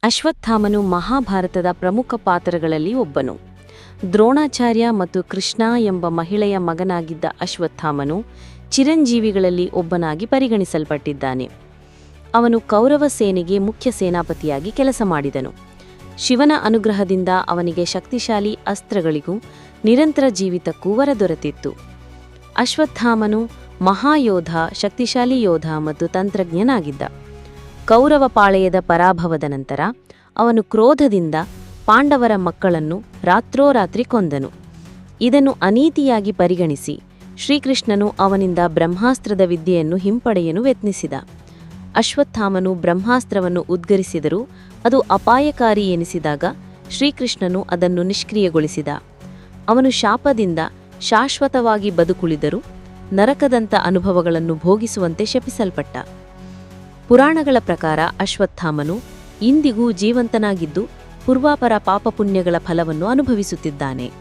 ಅಶ್ವತ್ಥಾಮನು ಮಹಾಭಾರತದ ಪ್ರಮುಖ ಪಾತ್ರಗಳಲ್ಲಿ ಒಬ್ಬನು. ದ್ರೋಣಾಚಾರ್ಯ ಮತ್ತು ಕೃಷ್ಣ ಎಂಬ ಮಹಿಳೆಯ ಮಗನಾಗಿದ್ದ ಅಶ್ವತ್ಥಾಮನು ಚಿರಂಜೀವಿಗಳಲ್ಲಿ ಒಬ್ಬನಾಗಿ ಪರಿಗಣಿಸಲ್ಪಟ್ಟಿದ್ದಾನೆ. ಅವನು ಕೌರವ ಸೇನೆಗೆ ಮುಖ್ಯ ಸೇನಾಪತಿಯಾಗಿ ಕೆಲಸ ಮಾಡಿದನು. ಶಿವನ ಅನುಗ್ರಹದಿಂದ ಅವನಿಗೆ ಶಕ್ತಿಶಾಲಿ ಅಸ್ತ್ರಗಳಿಗೂ ನಿರಂತರ ಜೀವಿತಕ್ಕೂ ವರ ದೊರೆತಿತ್ತು. ಅಶ್ವತ್ಥಾಮನು ಮಹಾಯೋಧ, ಶಕ್ತಿಶಾಲಿ ಯೋಧ ಮತ್ತು ತಂತ್ರಜ್ಞನಾಗಿದ್ದ. ಕೌರವ ಪಾಳೆಯದ ಪರಾಭವದ ನಂತರ ಅವನು ಕ್ರೋಧದಿಂದ ಪಾಂಡವರ ಮಕ್ಕಳನ್ನು ರಾತ್ರೋರಾತ್ರಿ ಕೊಂದನು. ಇದನ್ನು ಅನೀತಿಯಾಗಿ ಪರಿಗಣಿಸಿ ಶ್ರೀಕೃಷ್ಣನು ಅವನಿಂದ ಬ್ರಹ್ಮಾಸ್ತ್ರದ ವಿದ್ಯೆಯನ್ನು ಹಿಂಪಡೆಯಲು ಯತ್ನಿಸಿದ. ಅಶ್ವತ್ಥಾಮನು ಬ್ರಹ್ಮಾಸ್ತ್ರವನ್ನು ಉದ್ಗರಿಸಿದರೂ ಅದು ಅಪಾಯಕಾರಿ ಎನಿಸಿದಾಗ ಶ್ರೀಕೃಷ್ಣನು ಅದನ್ನು ನಿಷ್ಕ್ರಿಯಗೊಳಿಸಿದ. ಅವನು ಶಾಪದಿಂದ ಶಾಶ್ವತವಾಗಿ ಬದುಕುಳಿದರೂ ನರಕದಂಥ ಅನುಭವಗಳನ್ನು ಭೋಗಿಸುವಂತೆ ಶಪಿಸಲ್ಪಟ್ಟ. ಪುರಾಣಗಳ ಪ್ರಕಾರ ಅಶ್ವತ್ಥಾಮನು ಇಂದಿಗೂ ಜೀವಂತನಾಗಿದ್ದು ಪೂರ್ವಾಪರ ಪಾಪಪುಣ್ಯಗಳ ಫಲವನ್ನು ಅನುಭವಿಸುತ್ತಿದ್ದಾನೆ.